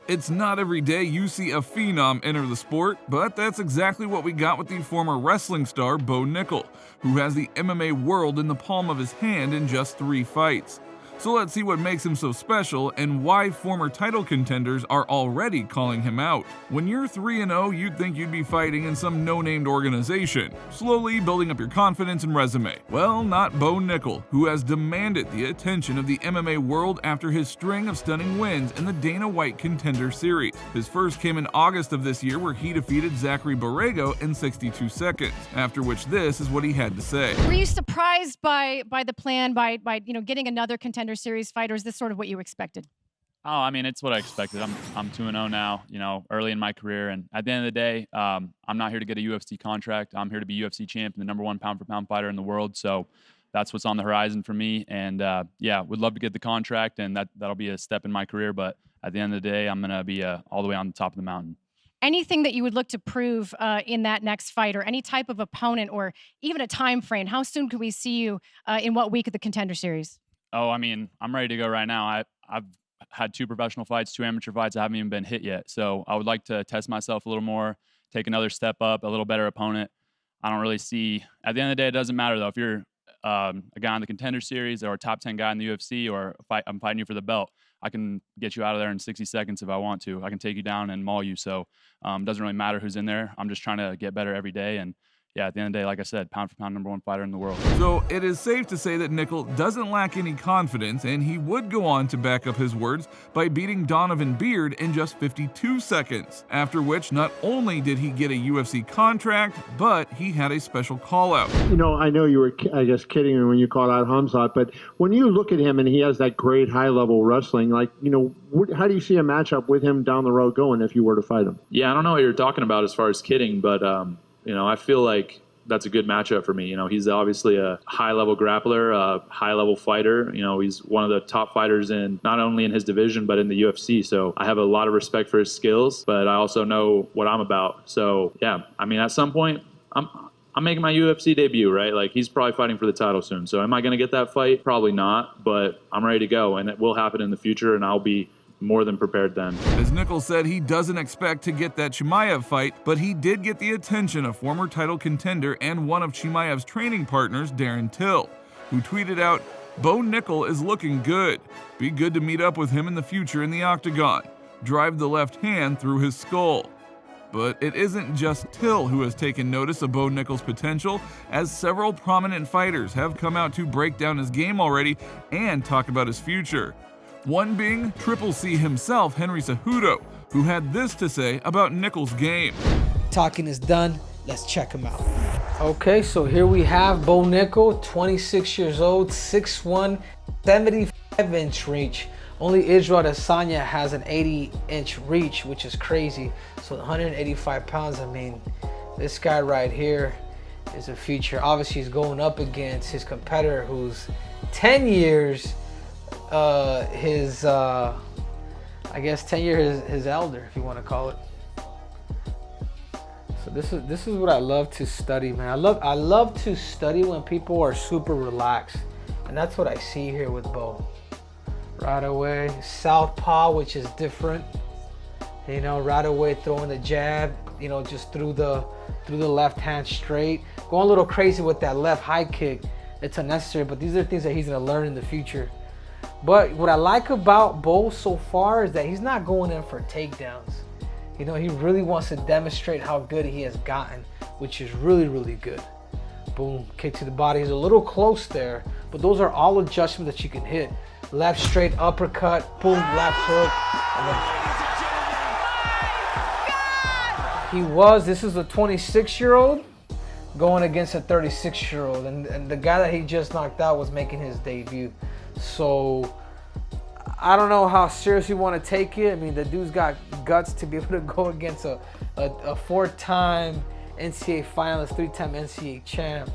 It's not every day you see a phenom enter the sport, but that's exactly what we got with the former wrestling star Bo Nickal, who has the MMA world in the palm of his hand in just 3 fights. So let's see what makes him so special and why former title contenders are already calling him out. When you're 3-0, you'd think you'd be fighting in some no-named organization, slowly building up your confidence and resume. Well, not Bo Nickal, who has demanded the attention of the MMA world after his string of stunning wins in the Dana White Contender Series. His first came in August of this year, where he defeated Zachary Borrego in 62 seconds, after which this is what he had to say. Were you surprised by the plan, by getting another Contender Series fight, or is this sort of what you expected? Oh, I mean, it's what I expected. I'm 2-0 now, early in my career. And at the end of the day, I'm not here to get a UFC contract. I'm here to be UFC champ and the #1 pound-for-pound fighter in the world. So that's what's on the horizon for me. And, would love to get the contract, and that'll be a step in my career. But at the end of the day, I'm going to be all the way on the top of the mountain. Anything that you would look to prove in that next fight, or any type of opponent, or even a time frame? How soon could we see you in what week of the Contender Series? Oh, I mean, I'm ready to go right now. I've had 2 professional fights, 2 amateur fights. I haven't even been hit yet. So I would like to test myself a little more, take another step up, a little better opponent. I don't really see, at the end of the day, it doesn't matter though. If you're a guy in the Contender Series or a top 10 guy in the UFC, or I'm fighting you for the belt, I can get you out of there in 60 seconds if I want to. I can take you down and maul you. So it doesn't really matter who's in there. I'm just trying to get better every day. And yeah, at the end of the day, like I said, pound for pound #1 fighter in the world. So it is safe to say that Nickal doesn't lack any confidence, and he would go on to back up his words by beating Donovan Beard in just 52 seconds, after which not only did he get a UFC contract, but he had a special call-out. I know you were, I guess, kidding me when you called out Khamzat, but when you look at him and he has that great high-level wrestling, how do you see a matchup with him down the road going if you were to fight him? Yeah, I don't know what you're talking about as far as kidding, but I feel like that's a good matchup for me. He's obviously a high-level grappler, a high-level fighter. He's one of the top fighters in not only in his division but in the UFC. So I have a lot of respect for his skills, but I also know what I'm about. So yeah, I mean, at some point, I'm making my UFC debut, right? Like, he's probably fighting for the title soon. So am I going to get that fight? Probably not, but I'm ready to go, and it will happen in the future, and I'll be more than prepared then. As Nickal said, he doesn't expect to get that Chimaev fight, but he did get the attention of former title contender and one of Chimaev's training partners, Darren Till, who tweeted out, "Bo Nickal is looking good. Be good to meet up with him in the future in the octagon. Drive the left hand through his skull." But it isn't just Till who has taken notice of Bo Nickal's potential, as several prominent fighters have come out to break down his game already and talk about his future. One being Triple C himself, Henry Cejudo, who had this to say about Nickal's game. Talking is done. Let's check him out. Okay, so here we have Bo Nickal, 26 years old, 6'1", 75-inch reach. Only Israel Adesanya has an 80-inch reach, which is crazy. So 185 pounds, I mean, this guy right here is a feature. Obviously, he's going up against his competitor who's 10 years I guess 10 years his elder, if you want to call it. So this is what I love to study, man. I love to study when people are super relaxed, and that's what I see here with Bo. Right away, southpaw, which is different. Right away throwing the jab, just through the left hand straight. Going a little crazy with that left high kick. It's unnecessary, but these are things that he's gonna learn in the future. But what I like about Bo so far is that he's not going in for takedowns. He really wants to demonstrate how good he has gotten, which is really, really good. Boom, kick to the body. He's a little close there, but those are all adjustments that you can hit. Left straight uppercut, boom, left hook. This is a 26-year-old going against a 36-year-old, and the guy that he just knocked out was making his debut. So I don't know how serious you want to take it. I mean, the dude's got guts to be able to go against a 4-time NCAA finalist, 3-time NCAA champ.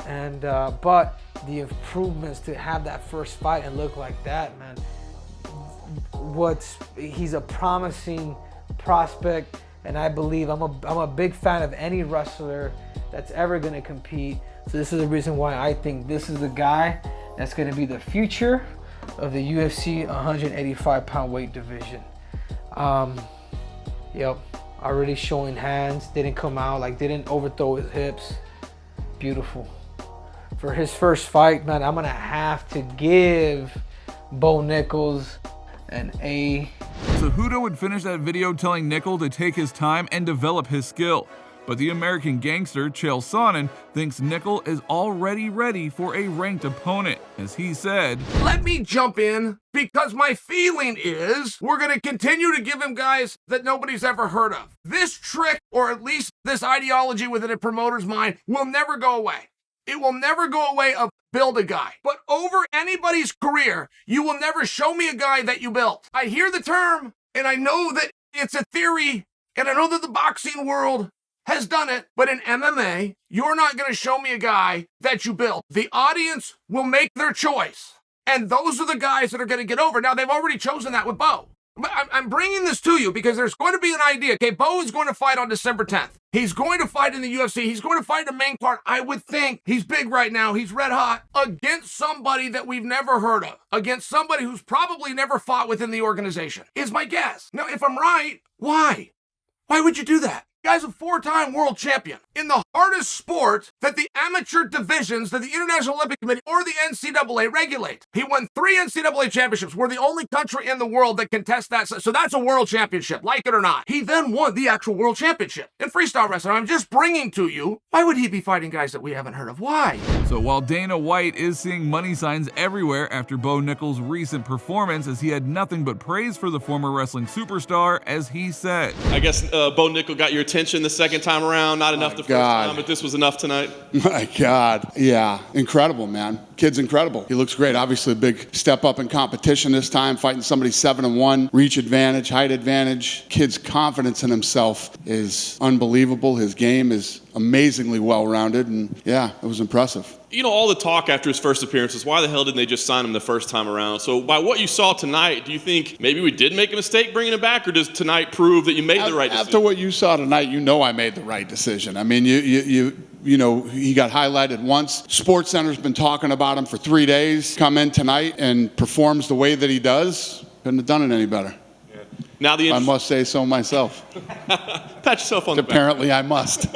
And but the improvements to have that first fight and look like that, man. He's a promising prospect, and I believe I'm a big fan of any wrestler that's ever going to compete. So this is the reason why I think this is the guy that's going to be the future of the UFC 185-pound weight division. Yep, already showing hands, didn't come out, like didn't overthrow his hips. Beautiful. For his first fight, man, I'm gonna have to give Bo Nickal an A. Cejudo would finish that video telling Nickal to take his time and develop his skill. But the American gangster, Chael Sonnen, thinks Nickal is already ready for a ranked opponent. As he said, "Let me jump in because my feeling is we're going to continue to give him guys that nobody's ever heard of. This trick, or at least this ideology within a promoter's mind, will never go away. It will never go away of build a guy. But over anybody's career, you will never show me a guy that you built. I hear the term, and I know that it's a theory, and I know that the boxing world has done it, but in MMA, you're not going to show me a guy that you built. The audience will make their choice, and those are the guys that are going to get over. Now, they've already chosen that with Bo. But I'm bringing this to you because there's going to be an idea. Okay, Bo is going to fight on December 10th. He's going to fight in the UFC. He's going to fight the main card. I would think he's big right now. He's red hot against somebody that we've never heard of, against somebody who's probably never fought within the organization, is my guess. Now, if I'm right, why? Why would you do that? Guy's a 4-time world champion in the hardest sport that the amateur divisions, that the International Olympic Committee or the NCAA regulate. He won 3 NCAA championships. We're the only country in the world that can test that. So that's a world championship, like it or not. He then won the actual world championship in freestyle wrestling. I'm just bringing to you, why would he be fighting guys that we haven't heard of? Why? So while Dana White is seeing money signs everywhere after Bo Nickal's recent performance, as he had nothing but praise for the former wrestling superstar, as he said, I guess Bo Nickal got your attention the second time around, not enough the first time, but this was enough tonight. My God. Yeah. Incredible, man. Kid's incredible. He looks great. Obviously a big step up in competition this time, fighting somebody 7-1, reach advantage, height advantage. Kid's confidence in himself is unbelievable. His game is amazingly well-rounded, and yeah, it was impressive. You know, all the talk after his first appearance is why the hell didn't they just sign him the first time around? So by what you saw tonight, do you think maybe we did make a mistake bringing him back, or does tonight prove that you made the right decision? After what you saw tonight, you know I made the right decision. I mean, you know, he got highlighted once. SportsCenter's been talking about him for 3 days. Come in tonight and performs the way that he does. Couldn't have done it any better. Yeah. Now I must say so myself. Pat yourself on the back. Apparently I must.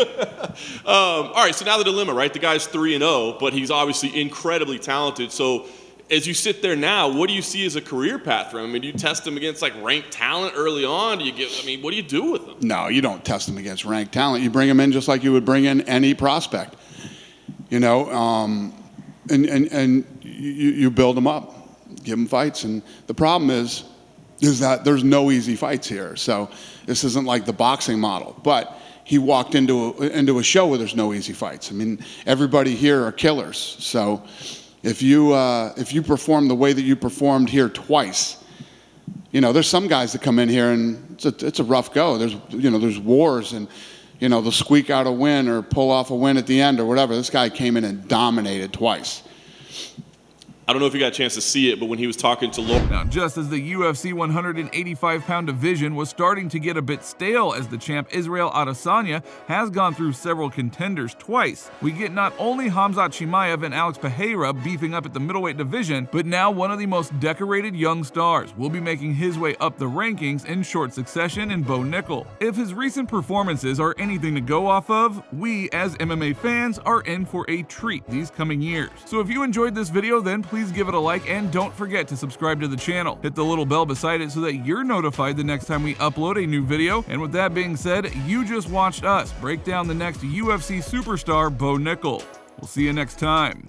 All right, so now the dilemma, right? The guy's 3-0, but he's obviously incredibly talented. So as you sit there now, what do you see as a career path for him? I mean, do you test him against like ranked talent early on? What do you do with him? No, you don't test him against ranked talent. You bring him in just like you would bring in any prospect. You know, and you build him up, give him fights. And the problem is that there's no easy fights here. So this isn't like the boxing model. But he walked into a show where there's no easy fights. I mean, everybody here are killers. So if you perform the way that you performed here twice, you know, there's some guys that come in here and it's a rough go. There's wars, and you know, they'll squeak out a win or pull off a win at the end or whatever. This guy came in and dominated twice. I don't know if you got a chance to see it, but when he was talking to Laura. Now, just as the UFC 185-pound division was starting to get a bit stale as the champ Israel Adesanya has gone through several contenders twice, we get not only Khamzat Chimaev and Alex Pereira beefing up at the middleweight division, but now one of the most decorated young stars will be making his way up the rankings in short succession in Bo Nickal. If his recent performances are anything to go off of, we as MMA fans are in for a treat these coming years. So if you enjoyed this video, then please give it a like, and don't forget to subscribe to the channel. Hit the little bell beside it so that you're notified the next time we upload a new video. And with that being said, you just watched us break down the next UFC superstar, Bo Nickal. We'll see you next time.